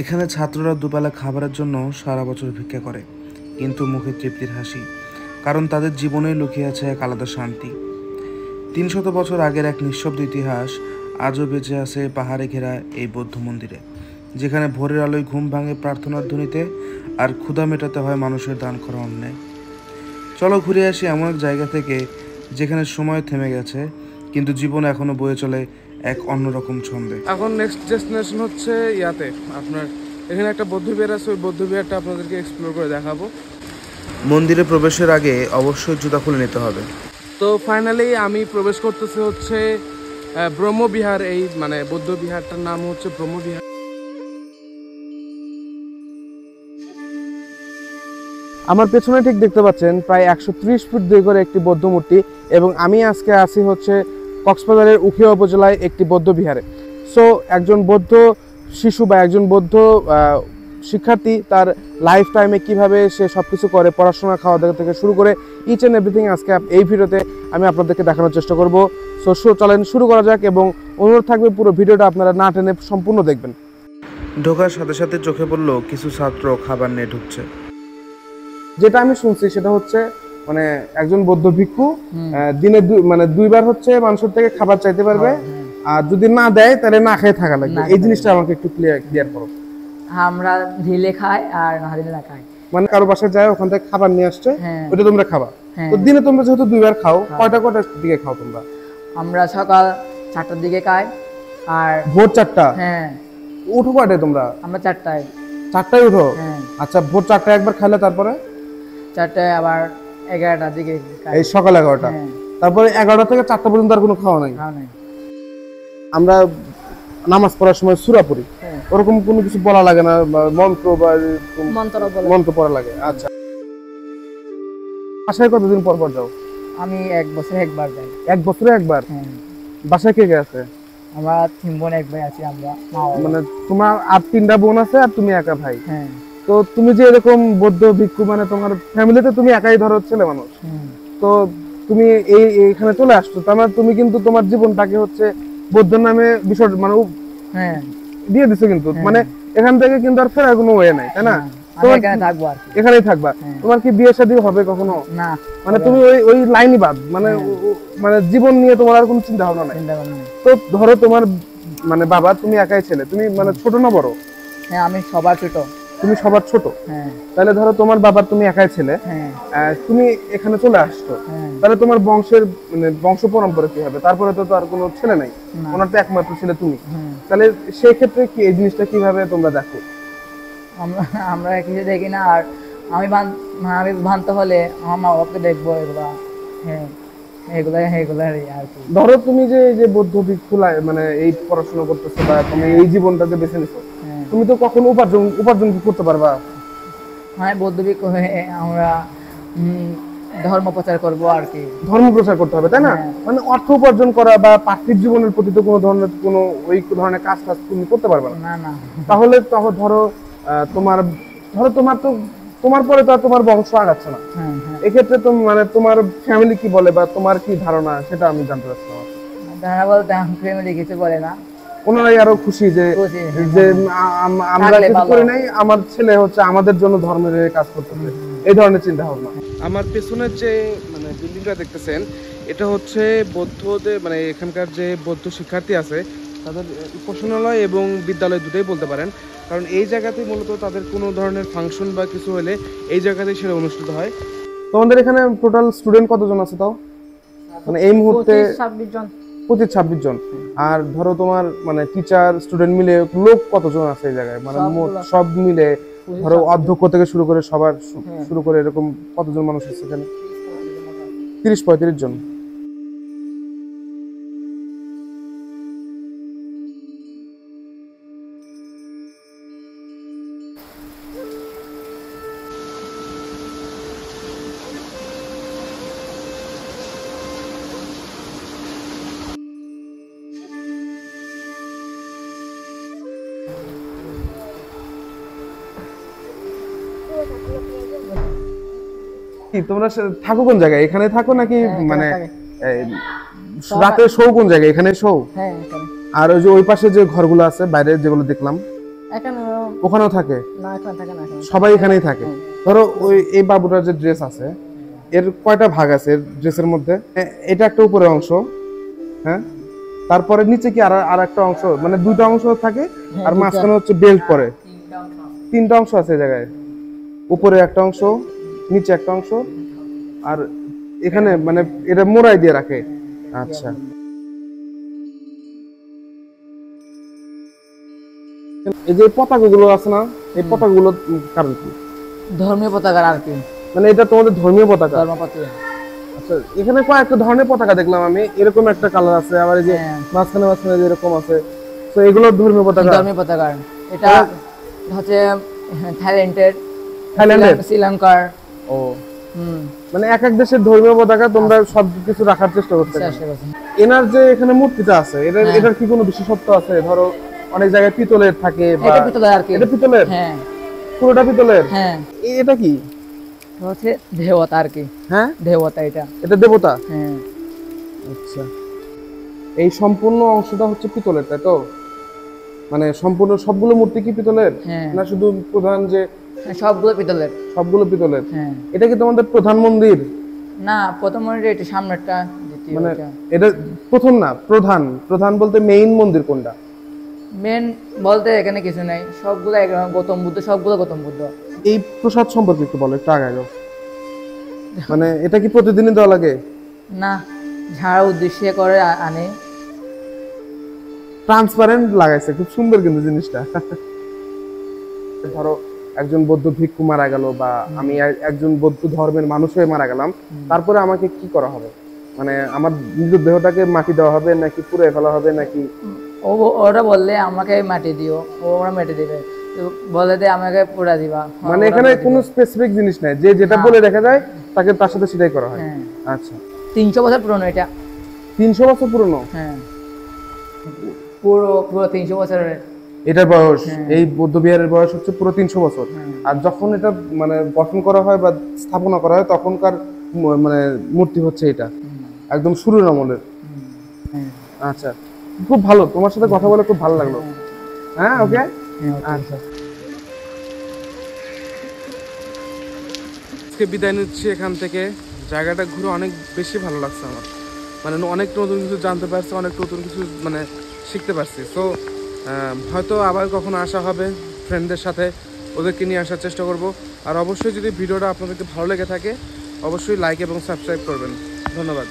এখানে ছাত্ররা দুবেলা খাবারের জন্য সারা বছর ভিক্ষা করে, কিন্তু মুখে তৃপ্তির হাসি, কারণ তাদের জীবনেই লুকিয়ে আছে এক আলাদা শান্তি। ৩০০ বছর আগের এক নিঃশব্দ ইতিহাস আজও বেঁচে আছে পাহাড়ে ঘেরা এই বৌদ্ধ মন্দিরে, যেখানে ভোরের আলোয় ঘুম ভাঙে প্রার্থনার ধ্বনিতে, আর ক্ষুধা মেটাতে হয় মানুষের দান করা অন্যায়। চলো ঘুরে আসি এমন এক জায়গা থেকে যেখানে সময় থেমে গেছে, কিন্তু জীবন এখনো বয়ে চলে এক অন্যরকম ছন্দে। এখন নেক্সট ডেস্টিনেশন হচ্ছে ইয়াতে, আপনার এখানে একটা বৌদ্ধ বিহার আছে, ওই বৌদ্ধ বিহারটা আপনাদেরকে এক্সপ্লোর করে দেখাবো। মন্দিরে প্রবেশের আগে অবশ্যই জুতা খুলে নিতে হবে। তো ফাইনালি আমি প্রবেশ করতেছি হচ্ছে ব্রহ্মবিহার, এই মানে বৌদ্ধ বিহারটার নাম হচ্ছে ব্রহ্মবিহার। আমার পেছনে ঠিক দেখতে পাচ্ছেন প্রায় 130 ফিট দৈর্ঘ্যের একটি বৌদ্ধ মূর্তি, এবং আমি আজকে আছি হচ্ছে কক্সবাজারের উখিয়া উপজেলায় একটি বৌদ্ধ বিহারে। সো একজন বৌদ্ধ শিশু বা একজন বৌদ্ধ শিক্ষার্থী তার লাইফ টাইমে কীভাবে সে সব কিছু করে, পড়াশোনা, খাওয়া দাওয়া থেকে শুরু করে ইচ অ্যান্ড এভরিথিং আজকে এই ভিডিওতে আমি আপনাদেরকে দেখানোর চেষ্টা করব। সো চলেন শুরু করা যাক, এবং অনুরোধ থাকবে পুরো ভিডিওটা আপনারা না টেনে সম্পূর্ণ দেখবেন। ঢোকার সাথে সাথে চোখে পড়লো কিছু ছাত্র খাবার নিয়ে ঢুকছে। যেটা আমি শুনছি সেটা হচ্ছে মানে একজন বৌদ্ধ ভিক্ষু দিনে মানে দুইবার হচ্ছে মানুষের থেকে খাবার চাইতে পারবে, আর যদি না দেয় তাহলে না খেয়ে থাকা লাগবে। এই জিনিসটা আমাকে একটু ক্লিয়ার করো। আমরা দিলে খাই আর না দিলে না খাই, মানে কারো বাসায় যায় ওখান থেকে খাবার নিয়ে আসছে, ওটা তোমরা খাবা। তো দিনে তোমরা যেহেতু দুইবার খাও, কয়টার দিকে খাও তোমরা? আমরা সকাল 4টার দিকে খাই, আর ভোর 4টা। হ্যাঁ। উঠো কয়টায় তোমরা? আমরা 4টায়। 4টায় উঠো? আচ্ছা, ভোর 4টায় একবার খাইলে, তারপরে 4টায় আবার 11টার দিকে খাই। এই সকাল 11টা, তারপরে 11টা থেকে 4টা পর্যন্ত আর কোনো খাওয়া নাই? আমরা নামাজ পড়ার সময় সূরা পড়ি, ওরকম কোনো কিছু বলা লাগে না, মন্ত্র বা মন্ত্র পড়া লাগে? আচ্ছা, বাসায় কতদিন পর পর যাও? আমি 1 বছরে একবার যাই। 1 বছরে একবার? বাসায় কে কে আছে? আমরা 3 বোন 1 ভাই আছি। আমরা মানে তোমার আর 3টা বোন আছে, আর তুমি একা ভাই? তো তুমি যে এরকম বৌদ্ধ ভিক্ষু, মানে তোমার ফ্যামিলিতে তুমি একাই ধরো ছেলে মানুষ, তো তুমি এইখানে চলে আসছো, তার মানে তুমি কিন্তু তোমার জীবনটাকে হচ্ছে বৌদ্ধ নামে বিষয় মানে দিয়ে দিছো, কিন্তু মানে এখান থেকে কিন্তু আর ফেরার কোনো ওয়ে নাই, তাই না? এখানেই থাকবা। তোমার কি বিয়ে শাদী হবে কখনো? না, মানে তুমি ওই লাইনই বাদ, মানে মানে জীবন নিয়ে তোমার আর কোনো চিন্তা ভাবনা নাই? তো ধরো তোমার মানে বাবা, তুমি একাই ছেলে, তুমি মানে ছোট না বড়? হ্যাঁ, আমি সবার ছোট। তুমি সবার ছোট? তাহলে ধরো তোমার বাবার তুমি একাই ছেলে, তুমি এখানে চলে আসছো, তাহলে তোমার বংশের মানে বংশ পরম্পরা কি হবে? তারপরে তো আর কোনো ছেলে নাই, ওনার তো একমাত্র ছেলে তুমি। তাহলে সেই ক্ষেত্রে কি এই জিনিসটা কিভাবে তোমরা দেখো? আমরা কিছু দেখি না, আর আমি ভানতে হলে আমার মা বাবাকে দেখবো, এগুলা আর কি। ধরো তুমি যে বৌদ্ধ ভিক্ষু মানে এই পড়াশোনা করতেছো বা তুমি এই জীবনটাকে বেছে নিছো, তুমি তো কখনো উপার্জন করতে পারবা? হ্যাঁ, বৌদ্ধ ভিক্ষু হয়ে আমরা ধর্ম প্রচার করবো আর কি। ধর্ম প্রচার করতে হবে, তাই না? মানে অর্থ উপার্জন করা বা পার্থিব জীবনের প্রতি তো কোনো ধরনের কাজ তুমি করতে পারবে না। তাহলে ধরো তোমার পরে তো আর তোমার বংশ আগাচ্ছে না। এক্ষেত্রে তো মানে তোমার ফ্যামিলি কি বলে বা তোমার কি ধারণা, সেটা আমি জানতে চাচ্ছিলাম। ধারণা বলতে আমার ফ্যামিলি কিছু বলে না, ওনারাই আরো খুশি যে আমরা কিছু করি নাই, আমার ছেলে হচ্ছে আমাদের জন্য ধর্মের কাজ করতেছে, এই ধরনের চিন্তা ভাবনা। আমার পেছনের যে মানে বিল্ডিংটা দেখতেছেন, এটা হচ্ছে বৌদ্ধদের মানে এখানকার যে বৌদ্ধ শিক্ষার্থী আছে তাদের উপাসনালয় এবং বিদ্যালয় দুটোই বলতে পারেন, কারণ এই জায়গাতেই মূলত তাদের কোনো ধরনের ফাংশন বা কিছু হলে এই জায়গাতেই সেটা অনুষ্ঠিত হয়। তোমাদের এখানে টোটাল স্টুডেন্ট কতজন আছে তাও? মানে এই মুহূর্তে 25-26 জন। আর ধরো তোমার মানে টিচার স্টুডেন্ট মিলে লোক কতজন আছে এই জায়গায়? মানে সব মিলে ধরো অধ্যক্ষ থেকে শুরু করে সবার শুরু করে এরকম কতজন মানুষ আছে এখানে? 30-35 জন। তোমরা থাকো কোন জায়গায়? এখানে থাকো নাকি মানে রাতে শো কোন জায়গায়? এখানে শো? আর ওই যে ওই পাশে যে ঘরগুলো আছে বাইরে যেগুলো দেখলাম, এখানে ওখানেও থাকে? না এখানে থাকে না এখানে। সবাই এখানেই থাকে। ধরো ওই এই বাবুটার যে ড্রেস আছে এর কয়টা ভাগ আছে এর ড্রেসের মধ্যে? এটা একটা উপরের অংশ, হ্যাঁ, তারপরে নিচে কি আর একটা অংশ, মানে দুইটা অংশ থাকে আর মাঝখানে হচ্ছে বেল্ট পরে, তিনটা অংশ আছে এই জায়গায়, উপরে একটা অংশ, নিচে একটা অংশ, আর এখানে মানে এটা মোড়াই দিয়ে রাখে। আচ্ছা, এই যে পতাকাগুলো আছে না, এই পতাকাগুলো কারণ কি? ধর্মীয় পতাকা আর কি, মানে এটা তোমাদের ধর্মীয় পতাকা? ধর্মপতি। আচ্ছা, এখানে কয়েকটা ধরনের পতাকা দেখলাম আমি, এরকম একটা কালার আছে, আবার এই যে হ্যাঁ। মাঝখানে মাঝখানে যেরকম আছে, তো এগুলো ধর্মীয় পতাকা? ধর্মীয় পতাকা। এটা হচ্ছে থাইল্যান্ডের, থাইল্যান্ডের, শ্রীলঙ্কার। ও হুম, মানে এক এক দেশের ধর্মীয় পতাকা তোমরা সবকিছু রাখার চেষ্টা করতে। চেষ্টা করছি। এনার যে এখানে মূর্তিটা আছে এটার কি কোনো বিশেষত্ব আছে? ধরো অনেক জায়গায় পিতলের থাকে বা এটা পিতলের আর কি। এটা পিতলের? হ্যাঁ পুরোটা পিতলের? হ্যাঁ। এটা কি? এটা হচ্ছে দেবতা আর কি। হ্যাঁ, দেবতা এটা। এটা দেবতা? হ্যাঁ। আচ্ছা, এই সম্পূর্ণ অংশটা হচ্ছে পিতলের, তাই তো? মানে সম্পূর্ণ সবগুলো মূর্তি কি পিতলের? হ্যাঁ। না শুধু প্রধান যে? সবগুলো পিতলের। সবগুলো পিতলের। হ্যাঁ। এটা কি তোমাদের প্রধান মন্দির? না, প্রথম মন্দির এটা, সামনেরটা, দ্বিতীয় মানে এটা। এটা প্রথম না, প্রধান। প্রধান বলতে মেইন মন্দির কোনটা? মেন বলতে এখানে কিছু নাই, সবগুলো গৌতম বুদ্ধ, সবগুলো গৌতম বুদ্ধ। এই প্রসাদ সম্পর্কে একটু বলো, একটু আগে যাও। মানে এটা কি প্রতিদিনই দেওয়া লাগে? না, যারা উদ্দেশ্যে করে আনে। ট্রান্সপারেন্ট লাগাইছে, খুব সুন্দর কিন্তু জিনিসটা। ধরো একজন বৌদ্ধ ভিক্ষু মারা গেল, বা আমি একজন বৌদ্ধ ধর্মের মানুষ হয়ে মারা গেলাম, তারপরে আমাকে কি করা হবে? মানে আমার নিজের দেহটাকে মাটি দেওয়া হবে, নাকি পুড়ে ফেলা হবে, নাকি? ওরা বললে আমাকে মাটি দিও, ওরা মেটে দিবে। তো বলে দে আমাকে পোড়া দিবা। মানে এখানে কোনো স্পেসিফিক জিনিস নাই, যে যেটা বলে দেখা যায় তাকে তার সাথে সেটাই করা হয়। হ্যাঁ। আচ্ছা, 300 বছর পুরনো এটা। 300 বছর পুরনো? হ্যাঁ, পুরো পুরো 300 বছরের। এটার বয়স, এই বৌদ্ধ বিহারের বয়স হচ্ছে পুরো 300 বছর। আর যখন এটা মানে গঠন করা হয় বা স্থাপনা করা হয় তখনকার মানে মূর্তি হচ্ছে এটা, একদম শুরুর আমলের। আচ্ছা, খুব ভালো, তোমার সাথে কথা বলে খুব ভালো লাগলো। হ্যাঁ, ওকে, আচ্ছা। আজকে বিদায় নিচ্ছি এখান থেকে। জায়গাটা ঘুরে অনেক বেশি ভালো লাগছে আমার, মানে অনেক নতুন কিছু জানতে পারছি, অনেক নতুন কিছু মানে শিখতে পারছি। সো হয়তো আবার কখনো আসা হবে ফ্রেন্ডদের সাথে, ওদেরকে নিয়ে আসার চেষ্টা করব। আর অবশ্যই যদি ভিডিওটা আপনাদেরকে ভালো লেগে থাকে অবশ্যই লাইক এবং সাবস্ক্রাইব করবেন। ধন্যবাদ।